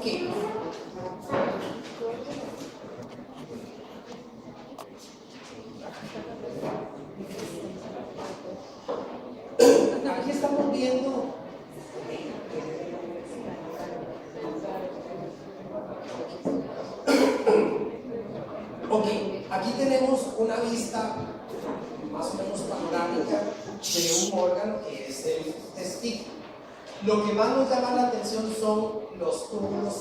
Ok. Aquí estamos viendo ok, aquí tenemos una vista más o menos panorámica de un órgano que es el testículo. Lo que más nos llama la atención son los túbulos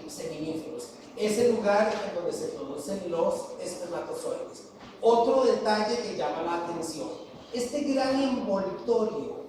seminíferos. Es el lugar en donde se producen los espermatozoides. Otro detalle que llama la atención, este gran envoltorio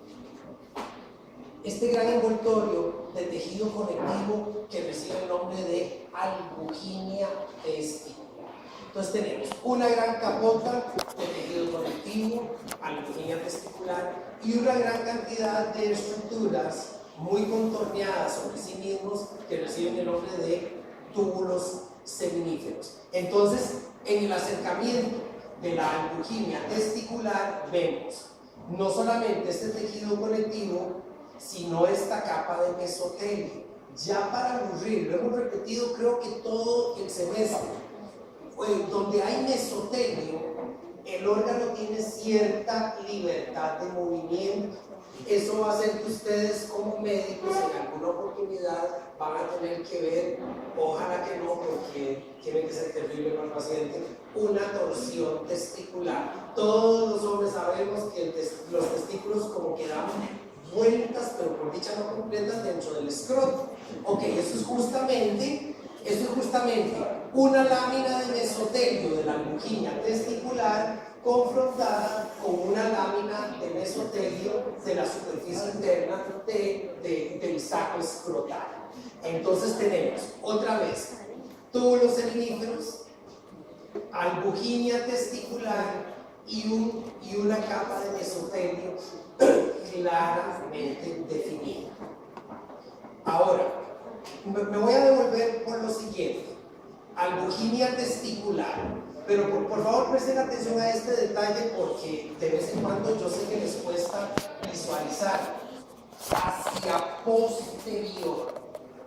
de tejido conectivo que recibe el nombre de albuginia testicular. Entonces tenemos una gran capota de tejido conectivo, albuginia testicular, y una gran cantidad de estructuras muy contorneadas sobre sí mismos que reciben el nombre de túbulos seminíferos. Entonces, en el acercamiento de la albuginia testicular vemos no solamente este tejido conectivo, sino esta capa de mesotelio. Ya para aburrir, lo hemos repetido creo que todo el semestre, donde hay mesotelio, el órgano tiene cierta libertad de movimiento. Eso va a hacer que ustedes como médicos en alguna oportunidad van a tener que ver, ojalá que no, porque tiene que ser terrible para el paciente, una torsión testicular. Todos los hombres sabemos que los testículos como que dan vueltas, pero por dicha no completas, dentro del escroto. Ok, eso es justamente una lámina de mesotelio de la albuginia testicular confrontada con una lámina de mesotelio de la superficie interna del saco escrotal. Entonces tenemos otra vez túbulos seminíferos, albuginia testicular y una capa de mesotelio claramente definida. Ahora, me voy a devolver por lo siguiente: albuginia testicular, pero por favor presten atención a este detalle porque de vez en cuando yo sé que les cuesta visualizar. Hacia posterior,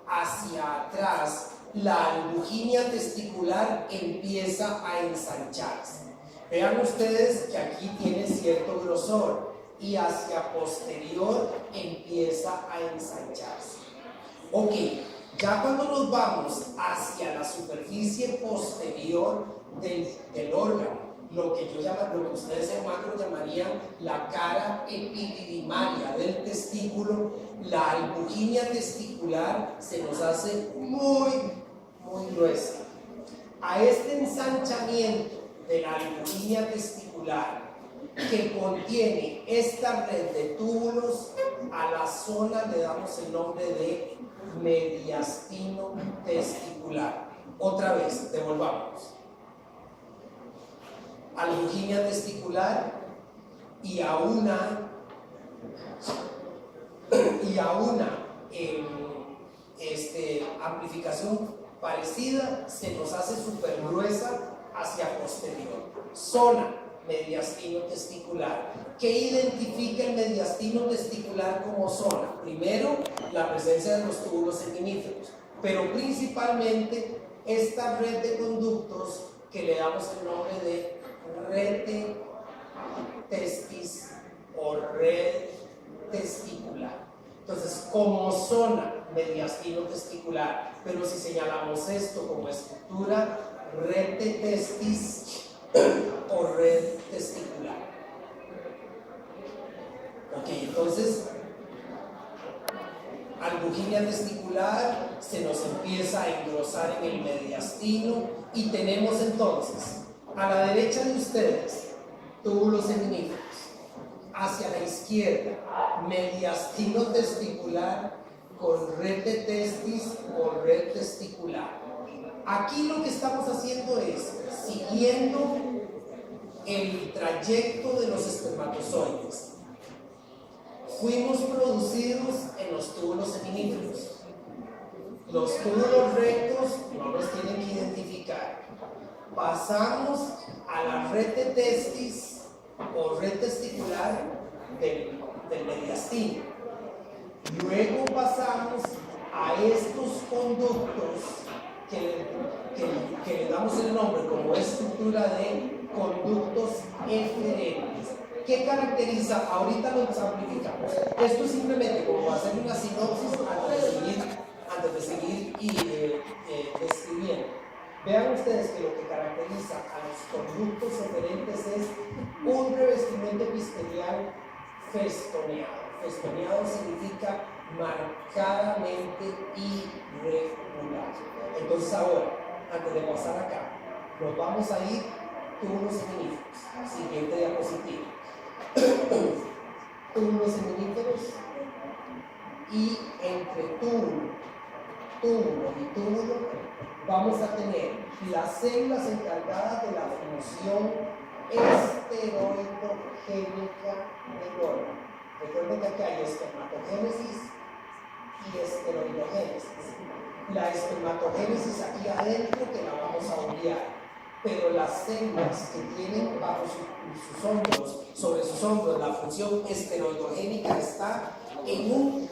hacia atrás, la albuginia testicular empieza a ensancharse. Vean ustedes que aquí tiene cierto grosor y hacia posterior empieza a ensancharse. Ok, ya cuando nos vamos hacia la superficie posterior del órgano, lo que ustedes en macro llamarían la cara epididimaria del testículo, la albuginia testicular se nos hace muy gruesa. A este ensanchamiento de la albuginia testicular que contiene esta red de túbulos, a la zona le damos el nombre de mediastino testicular. Otra vez, devolvamos. Albuginia testicular y a una amplificación parecida se nos hace súper gruesa hacia posterior. Zona mediastino testicular. ¿Qué identifica el mediastino testicular como zona? Primero, la presencia de los túbulos seminíferos, pero principalmente esta red de conductos que le damos el nombre de rete testis o red testicular. Entonces, como zona mediastino testicular, pero si señalamos esto como estructura, rete testis o red testicular. Ok, entonces albuginia testicular se nos empieza a engrosar en el mediastino y tenemos entonces a la derecha de ustedes túbulos seminíferos, hacia la izquierda mediastino testicular con rete testis o red testicular. Aquí lo que estamos haciendo es siguiendo el trayecto de los espermatozoides. Fuimos producidos en los túbulos seminíferos. Los túbulos rectos no los tienen que identificar. Pasamos a la rete testis o red testicular del mediastino. Luego pasamos a estos conductos que le damos el nombre como estructura de conductos eferentes. ¿Qué caracteriza? Ahorita lo amplificamos. Esto es simplemente como hacer una sinopsis antes de seguir describiendo. Vean ustedes que lo que caracteriza a los conductos eferentes es un revestimiento epistemial festoneado. Festoneado significa marcadamente irregular. Entonces ahora, antes de pasar acá, nos vamos a ir túmulos seminíferos. Siguiente diapositiva. Túmulos seminíferos, y entre túmulo y túmulo vamos a tener las células encargadas de la función esteroidogénica del órgano. Recuerden que aquí hay espermatogénesis y esteroidogénesis. La espermatogénesis aquí adentro que la vamos a obviar, pero las células que tienen bajo sus hombros, sobre sus hombros, la función esteroidogénica está en un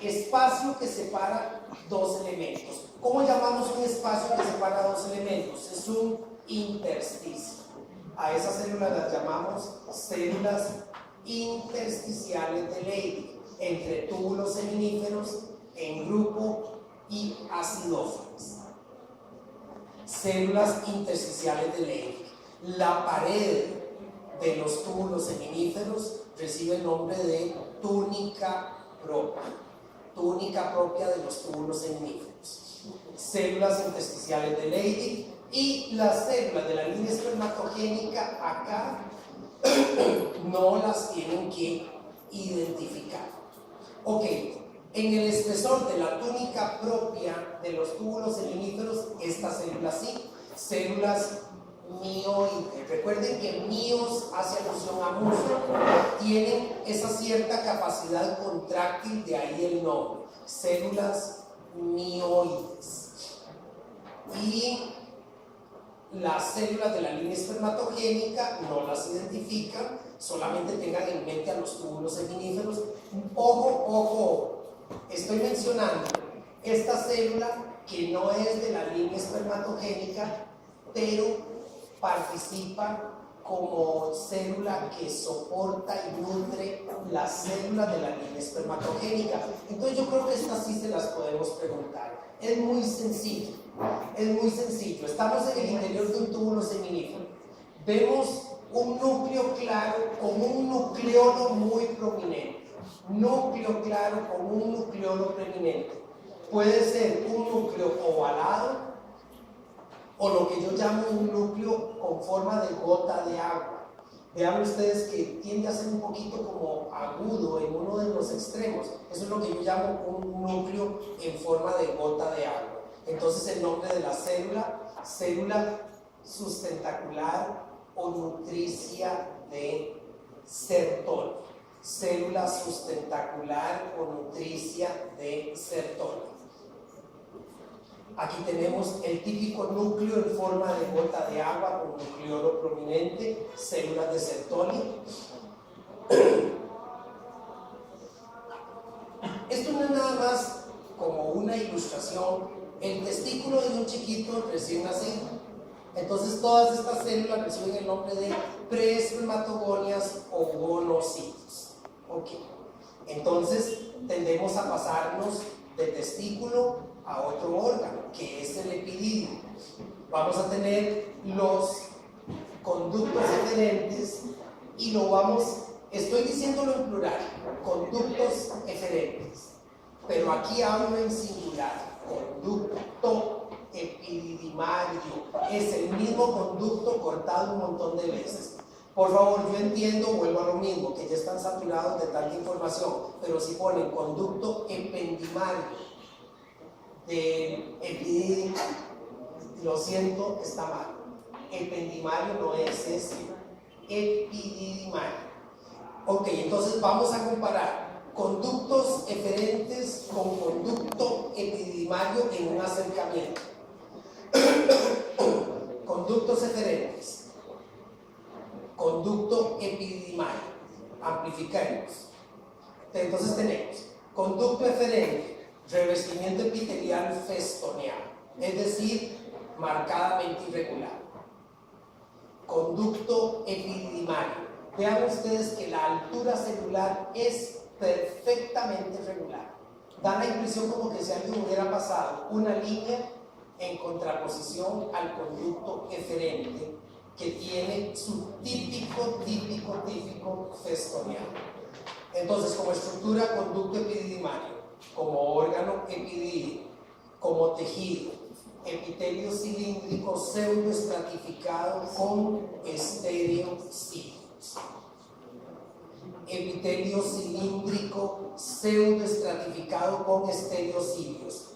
espacio que separa dos elementos. ¿Cómo llamamos un espacio que separa dos elementos? Es un intersticio. A esas células las llamamos células intersticiales de Leydig, entre túbulos seminíferos en grupo y acidófanes. Células intersticiales de Leydig. La pared de los túbulos seminíferos recibe el nombre de túnica propia de los túbulos seminíferos. Células intersticiales de Leydig, y las células de la línea espermatogénica acá no las tienen que identificar. Ok, en el espesor de la túnica propia de los túbulos seminíferos, estas células sí, células mioides. Recuerden que míos hace alusión a muslo, tienen esa cierta capacidad contráctil, de ahí el nombre, células mioides. Y las células de la línea espermatogénica no las identifican, solamente tengan en mente a los túbulos seminíferos. Ojo, estoy mencionando esta célula que no es de la línea espermatogénica, pero participa como célula que soporta y nutre las células de la línea espermatogénica. Entonces yo creo que estas sí se las podemos preguntar. Es muy sencillo, Estamos en el interior de un túbulo seminífero. Vemos un núcleo claro con un nucleolo muy prominente. Núcleo claro con un nucleolo prominente. Puede ser un núcleo ovalado o lo que yo llamo un núcleo con forma de gota de agua. Vean ustedes que tiende a ser un poquito como agudo en uno de los extremos. Eso es lo que yo llamo un núcleo en forma de gota de agua. Entonces el nombre de la célula sustentacular o nutricia de Sertoli. Célula sustentacular o nutricia de Sertoli. Aquí tenemos el típico núcleo en forma de gota de agua con nucleolo prominente, células de Sertoli. Esto no es nada más como una ilustración. El testículo de un chiquito recién nacido. Entonces todas estas células reciben el nombre de preespermatogonias o gonocitos. Ok. Entonces tendemos a pasarnos de testículo a otro órgano, que es el epididio. Vamos a tener los conductos eferentes y estoy diciéndolo en plural, conductos eferentes, pero aquí hablo en singular. Conducto epididimario es el mismo conducto cortado un montón de veces. Por favor, yo entiendo, vuelvo a lo mismo, que ya están saturados de tanta información, pero si ponen conducto ependimario del epididimario, lo siento, está mal. Ependimario no es ese, epididimario. Ok, entonces vamos a comparar conductos eferentes con conducto epididimario en un acercamiento. Conductos eferentes, conducto epididimario. Amplifiquemos. Entonces tenemos conducto eferente, Revestimiento epitelial festoneado, es decir, marcadamente irregular. Conducto epididimario. Vean ustedes que la altura celular es perfectamente regular. Da la impresión como que si alguien hubiera pasado una línea en contraposición al conducto eferente, que tiene su típico festoneado. Entonces, como estructura, conducto epididimario, como órgano epidídico, como tejido, epitelio cilíndrico pseudoestratificado con estereocilios. Epitelio cilíndrico pseudoestratificado con estereocilios.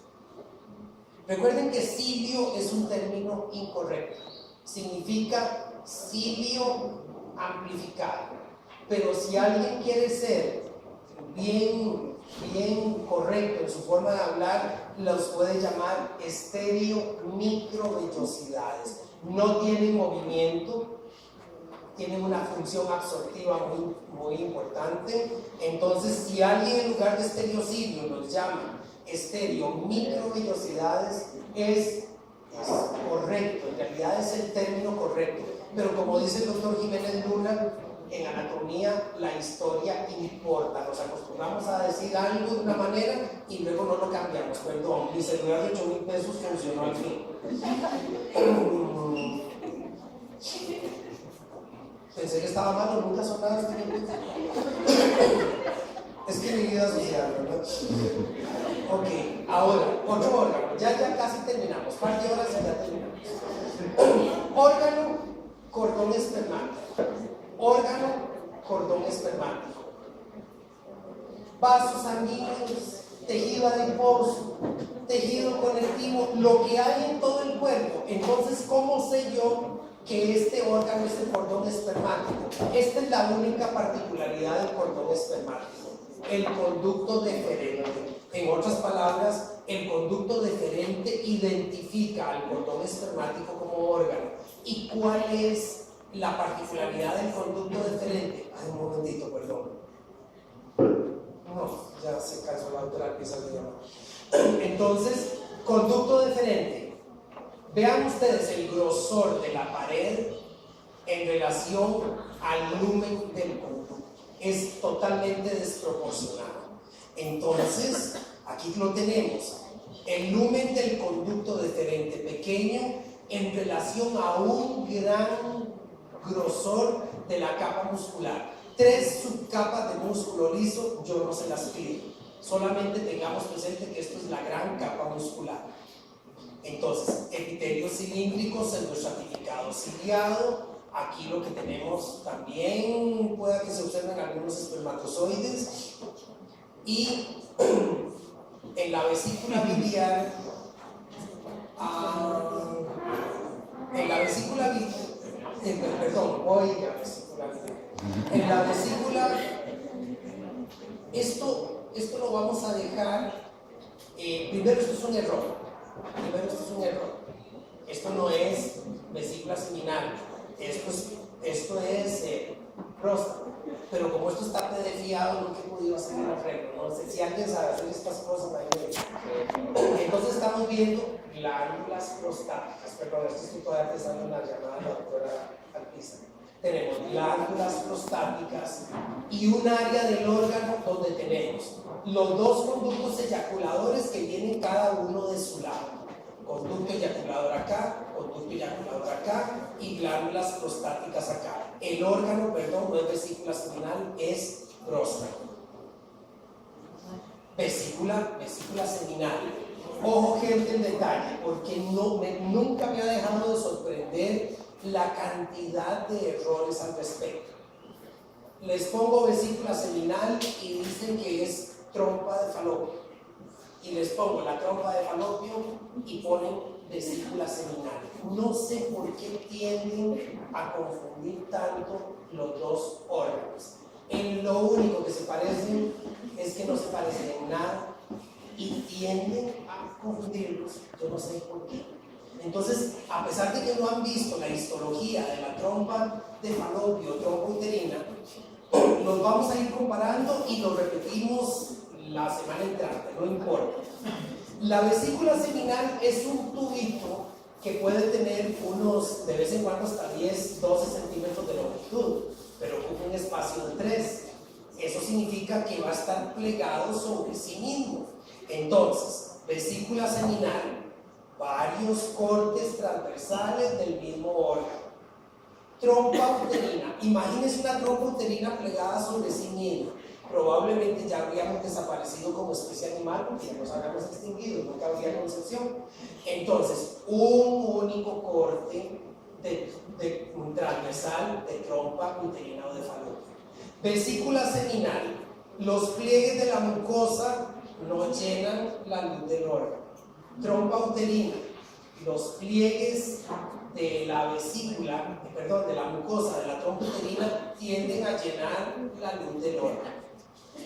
Recuerden que cilio es un término incorrecto. Significa cilio amplificado. Pero si alguien quiere ser bien correcto en su forma de hablar, los puede llamar estereomicrovellosidades. No tienen movimiento, tienen una función absortiva muy importante. Entonces, si alguien en lugar de estereocilio los llama estereomicrovellosidades, es correcto, en realidad es el término correcto. Pero como dice el doctor Jiménez Luna, en anatomía la historia importa. Nos acostumbramos a decir algo de una manera y luego no lo cambiamos. Perdón, mi celular de 8,000 pesos funcionó al fin. Pensé que estaba malo, nunca son nada. Es que mi vida social, ¿verdad? Ok, ahora, otro órgano. Ya casi terminamos. Par de horas y ya terminamos. Órgano, cordón espermático. Órgano, cordón espermático. Vasos sanguíneos, tejido adiposo, tejido conectivo, lo que hay en todo el cuerpo. Entonces, ¿cómo sé yo que este órgano es el cordón espermático? Esta es la única particularidad del cordón espermático, el conducto deferente. En otras palabras, el conducto deferente identifica al cordón espermático como órgano. ¿Y cuál es la particularidad del conducto deferente? Ay, un momentito, perdón. No, ya se cansó la otra pieza de llamar. Entonces, conducto deferente. Vean ustedes el grosor de la pared en relación al lumen del conducto. Es totalmente desproporcionado. Entonces, aquí lo tenemos. El lumen del conducto deferente pequeño en relación a un gran grosor de la capa muscular. 3 subcapas de músculo liso, yo no se las pido. Solamente tengamos presente que esto es la gran capa muscular. Entonces, epitelio cilíndrico pseudoestratificado ciliado. Aquí lo que tenemos también, pueda que se observen algunos espermatozoides. Y en la vesícula biliar, en la vesícula esto lo vamos a dejar. Primero, esto es un error. Esto no es vesícula seminal. Esto es próstata. Pero como esto está pedefiado, nunca he podido hacer un arreglo. No sé si alguien sabe hacer estas cosas. Entonces estamos viendo glándulas prostáticas. Perdón, estoy todavía pensando en la llamada de la doctora Alpisa. Tenemos glándulas prostáticas y un área del órgano donde tenemos los 2 conductos eyaculadores que tienen cada uno de su lado. Conducto eyaculador acá, conducto eyaculador acá y glándulas prostáticas acá. El órgano, no es vesícula seminal, es próstata. Vesícula seminal. Ojo, gente, en detalle, porque nunca me ha dejado de sorprender la cantidad de errores al respecto. Les pongo vesícula seminal y dicen que es trompa de falopio. Y les pongo la trompa de falopio y ponen vesícula seminal. No sé por qué tienden a confundir tanto los 2 órganos. En lo único que se parecen es que no se parecen en nada y tienden a confundirlos. Yo no sé por qué. Entonces, a pesar de que no han visto la histología de la trompa de falopio, trompa uterina, los vamos a ir comparando y lo repetimos la semana entrante, no importa. La vesícula seminal es un tubito que puede tener unos, de vez en cuando hasta 10, 12 centímetros de longitud, pero ocupa un espacio de 3. Eso significa que va a estar plegado sobre sí mismo. Entonces, vesícula seminal, varios cortes transversales del mismo órgano. Trompa uterina, imagínense una trompa uterina plegada sobre sí misma. Probablemente ya habríamos desaparecido como especie animal porque ya nos habíamos extinguido, nunca habría concepción. Entonces, un único corte de transversal de trompa uterina o de falopio. Vesícula seminal, los pliegues de la mucosa no llenan la luz del órgano. Trompa uterina, los pliegues de la vesícula, de la mucosa de la trompa uterina tienden a llenar la luz del órgano.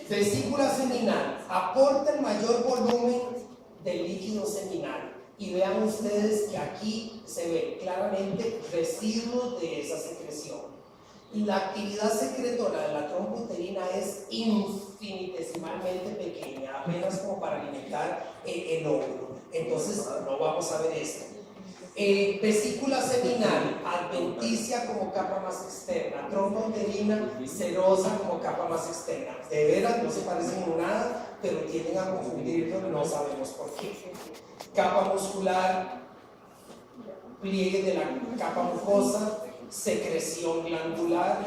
Vesícula seminal aporta el mayor volumen del líquido seminal y vean ustedes que aquí se ven claramente residuos de esa secreción. La actividad secretora de la trompa uterina es infinitesimalmente pequeña, apenas como para alimentar el óvulo. Entonces no vamos a ver esto. Vesícula seminal adventicia como capa más externa, trompa uterina serosa como capa más externa. De veras no se parecen en nada, pero tienden a confundirlo, no sabemos por qué. Capa muscular, pliegue de la capa mucosa, secreción glandular,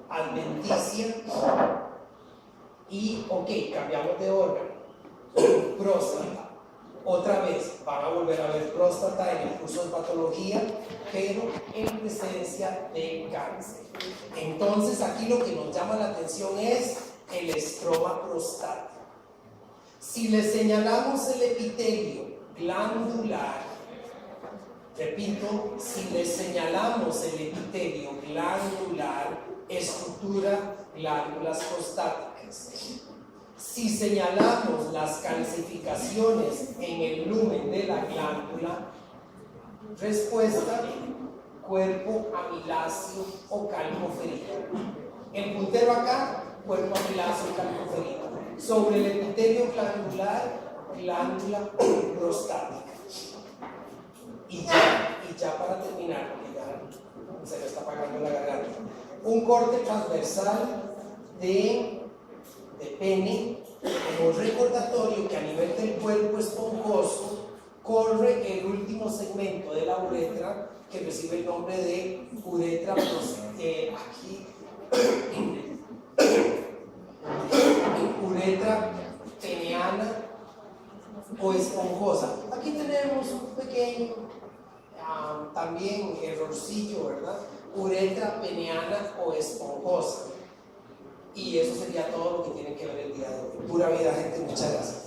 adventicia y, cambiamos de órgano, próstata. Otra vez van a volver a ver próstata en el curso de patología, pero en presencia de cáncer. Entonces aquí lo que nos llama la atención es el estroma prostático. Si le señalamos el epitelio glandular, repito, si le señalamos el epitelio glandular, estructura glándulas prostáticas. Si señalamos las calcificaciones en el lumen de la glándula, respuesta, cuerpo amiláceo o calcoferino. El puntero acá, cuerpo amiláceo o calcoferino. Sobre el epitelio glandular, glándula prostática. Y ya para terminar, porque ya se me está apagando la garganta, un corte transversal de pene, como recordatorio que a nivel del cuerpo esponjoso corre el último segmento de la uretra que recibe el nombre de uretra uretra peneana o esponjosa. Aquí tenemos un pequeño también errorcillo, ¿verdad? Uretra peneana o esponjosa. Y eso sería todo lo que tiene que ver el día de hoy. Pura vida, gente. Muchas gracias.